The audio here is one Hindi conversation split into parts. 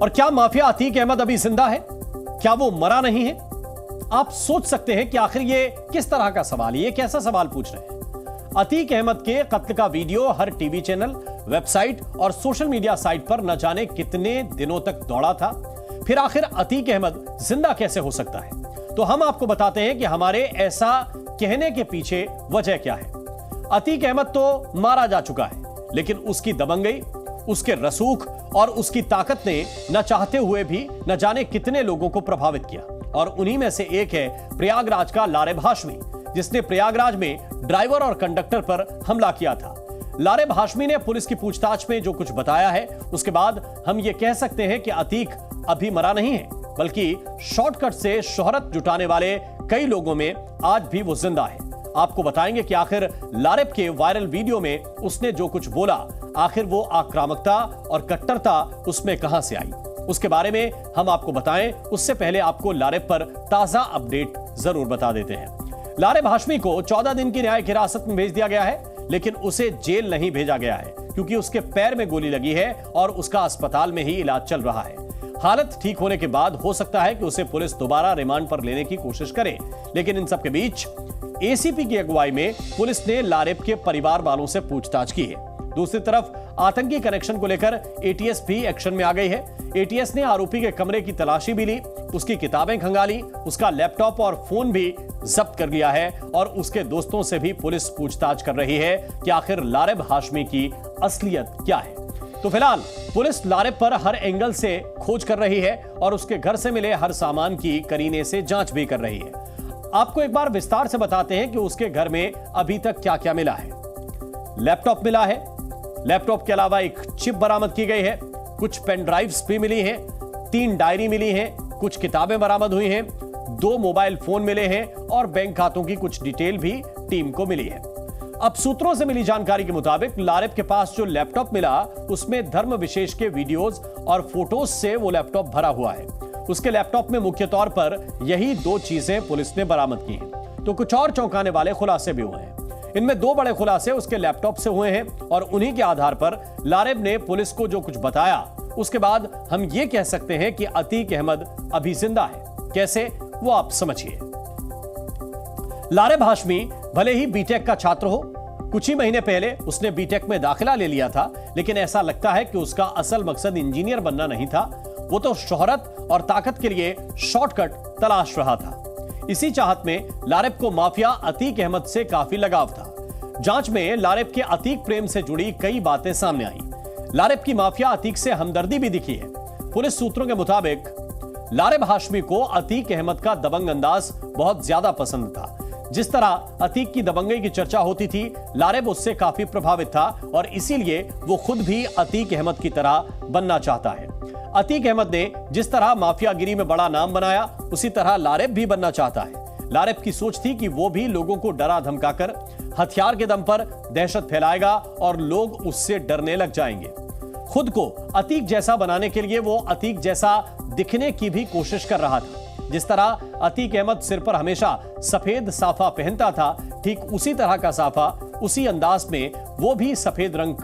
और क्या माफिया अतीक अहमद अभी जिंदा है? क्या वो मरा नहीं है? आप सोच सकते हैं कि आखिर ये किस तरह का सवाल है, ये कैसा सवाल पूछ रहे हैं। अतीक अहमद के कत्ल का वीडियो हर टीवी चैनल, वेबसाइट और सोशल मीडिया साइट पर न जाने कितने दिनों तक दौड़ा था। फिर आखिर अतीक अहमद जिंदा कैसे हो सकता है? तो हम आपको बताते हैं कि हमारे ऐसा कहने के पीछे वजह क्या है। अतीक अहमद तो मारा जा चुका है, लेकिन उसकी दबंगई, उसके रसूख और उसकी ताकत ने न चाहते हुए भी न जाने कितने लोगों को प्रभावित किया। और उन्हीं में से एक है प्रयागराज का लारेब हाशमी, जिसने प्रयागराज में ड्राइवर और कंडक्टर पर हमला किया था। लारेब हाशमी ने पुलिस की पूछताछ में जो कुछ बताया है, उसके बाद हम ये कह सकते हैं कि अतीक अभी मरा नहीं है, बल्कि शॉर्टकट से शोहरत जुटाने वाले कई लोगों में आज भी वो जिंदा है। आपको बताएंगे कि आखिर लारेब के वायरल वीडियो में उसने जो कुछ बोला, आखिर वो आक्रामकता और कट्टरता उसमें कहां से आई, उसके बारे में हम आपको बताएं। उससे पहले आपको लारेब पर ताजा अपडेट जरूर बता देते हैं। लारेब हाशमी को 14 दिन की न्यायिक हिरासत में भेज दिया गया है, लेकिन उसे जेल नहीं भेजा गया है, क्योंकि उसके पैर में गोली लगी है और उसका अस्पताल में ही इलाज चल रहा है। हालत ठीक होने के बाद हो सकता है कि उसे पुलिस दोबारा रिमांड पर लेने की कोशिश करे, लेकिन इन सब के बीच एसीपी की अगुवाई में पुलिस ने लारेब के परिवार वालों से पूछताछ की है। दूसरी तरफ आतंकी कनेक्शन को लेकर एटीएस भी एक्शन में आ गई है। एटीएस ने आरोपी के कमरे की तलाशी भी ली, उसकी किताबें खंगाली, उसका लैपटॉप और फोन भी जब्त कर लिया है और उसके दोस्तों से भी पुलिस पूछताछ कर रही है कि आखिर लारेब हाशमी की असलियत क्या है। तो फिलहाल पुलिस लारेब पर हर एंगल से खोज कर रही है और उसके घर से मिले हर सामान की करीने से जांच भी कर रही है। आपको एक बार विस्तार से बताते हैं कि उसके घर में अभी तक क्या क्या मिला है। लैपटॉप मिला है, लैपटॉप के अलावा एक चिप बरामद की गई है, कुछ पेन ड्राइव्स भी मिली हैं, 3 डायरी मिली हैं, कुछ किताबें बरामद हुई हैं, 2 मोबाइल फोन मिले हैं और बैंक खातों की कुछ डिटेल भी टीम को मिली है। अब सूत्रों से मिली जानकारी के मुताबिक लारेब के पास जो लैपटॉप मिला, उसमें धर्म विशेष के वीडियोज और फोटोज से वो लैपटॉप भरा हुआ है। उसके लैपटॉप में मुख्य तौर पर यही 2 चीजें पुलिस ने बरामद की हैं। तो कुछ और चौंकाने वाले खुलासे भी हुए हैं। इनमें 2 बड़े खुलासे उसके लैपटॉप से हुए हैं और उन्हीं के आधार पर लारेब ने पुलिस को जो कुछ बताया, उसके बाद हम ये कह सकते हैं कि अतीक अहमद अभी जिंदा है। कैसे, वो आप समझिए। लारेब हाशमी भले ही बीटेक का छात्र हो, कुछ ही महीने पहले उसने बीटेक में दाखिला ले लिया था, लेकिन ऐसा लगता है कि उसका असल मकसद इंजीनियर बनना नहीं था। वो तो शोहरत और ताकत के लिए शॉर्टकट तलाश रहा था। इसी चाहत में लारेब को माफिया अतीक अहमद से काफी लगाव था। जांच में लारेब के अतीक प्रेम से जुड़ी कई बातें सामने आई। लारेब की माफिया अतीक से हमदर्दी भी दिखी है। पुलिस सूत्रों के मुताबिक लारेब हाशमी को अतीक अहमद का दबंग अंदाज बहुत ज्यादा पसंद था। जिस तरह अतीक की दबंगई की चर्चा होती थी, लारेब उससे काफी प्रभावित था और इसीलिए वो खुद भी अतीक अहमद की तरह बनना चाहता है। अतीक अहमद ने जिस तरह माफियागिरी में बड़ा नाम बनाया, उसी तरह लारेब भी बनना चाहता है। लारेब की सोच थी कि वो भी लोगों को डरा धमकाकर हथियार के दम पर दहशत फैलाएगा और लोग उससे डरने लग जाएंगे। खुद को अतीक जैसा बनाने के लिए वो अतीक जैसा दिखने की भी कोशिश कर रहा था। जिस तरह अतीक अहमद सिर पर हमेशा सफेद साफा पहनता था, ठीक उसी तरह का साफा, उसी अंदाज में वो भी सफेद रंग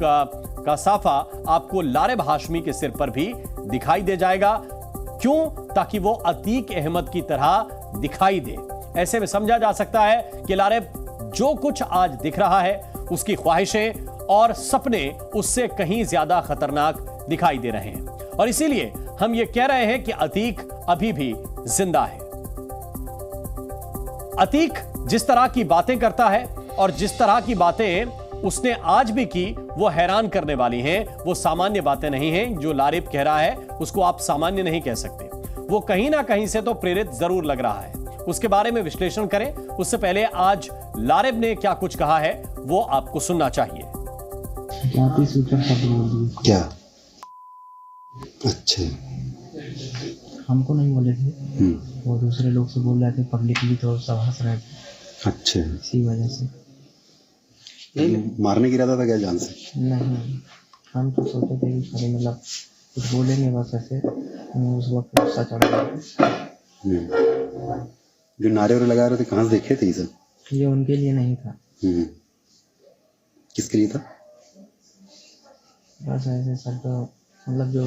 का साफा आपको लारेब हाशमी के सिर पर भी दिखाई दे जाएगा। क्यों? ताकि वो अतीक अहमद की तरह दिखाई दे। ऐसे में समझा जा सकता है कि लारेब जो कुछ आज दिख रहा है, उसकी ख्वाहिशें और सपने उससे कहीं ज्यादा खतरनाक दिखाई दे रहे हैं और इसीलिए हम ये कह रहे हैं कि अतीक अभी भी जिंदा है। अतीक जिस तरह की बातें करता है और जिस तरह की बातें उसने आज भी की, वो हैरान करने वाली हैं। वो सामान्य बातें नहीं हैं। जो लारेब कह रहा है उसको आप सामान्य नहीं कह सकते। वो कहीं ना कहीं से तो प्रेरित जरूर लग रहा है। उसके बारे में विश्लेषण करें उससे पहले आज लारेब ने क्या कुछ कहा है वो आपको सुनना चाहिए। क्या? अच्छा, हमको नहीं बोले थे, वो दूसरे लोग से बोल रहे थे, पब्लिकली तो सब हंस रहे थे। अच्छा, इसी वजह से मारने की इरादा था क्या जान से? नहीं, हम तो सोचे थे कि खाली मतलब कुछ बोलेंगे बस ऐसे। हमें उस वक्त गुस्सा चढ़ गया। जो नारे वारे लगा रहे थे कहाँ से देखे थे ये सब? ये उनके लिए नहीं था। किसके लिए था? बस ऐसे सब तो मतलब जो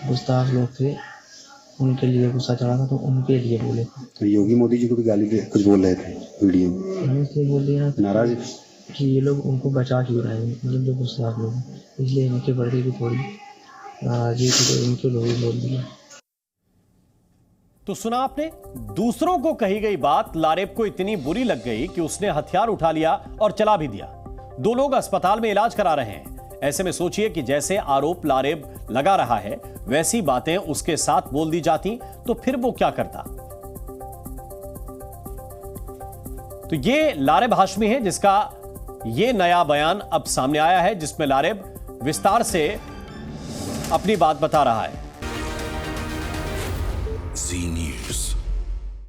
गुस्ताख लोग थे, उनके लिए गुस्सा चढ़ा था तो उनके लिए बोले थे। तो योगी मोदी जी को भी गाली दे कुछ बोल रहे थे वीडियो में, हमें इसलिए बोल दिया नाराज है? कि ये लोग उनको बचा क्यों रहे हैं, मतलब जो गुस्ताख लोग हैं, इसलिए इनके प्रति भी थोड़ी नाराजगी थी तो इनके लोग ही बोल दिया। तो सुना आपने, दूसरों को कही गई बात लारेब को इतनी बुरी लग गई कि उसने हथियार उठा लिया और चला भी दिया। 2 लोग अस्पताल में इलाज करा रहे हैं। ऐसे में सोचिए कि जैसे आरोप लारेब लगा रहा है वैसी बातें उसके साथ बोल दी जाती तो फिर वो क्या करता। तो ये लारेब हाशमी है जिसका ये नया बयान अब सामने आया है, जिसमें लारेब विस्तार से अपनी बात बता रहा है।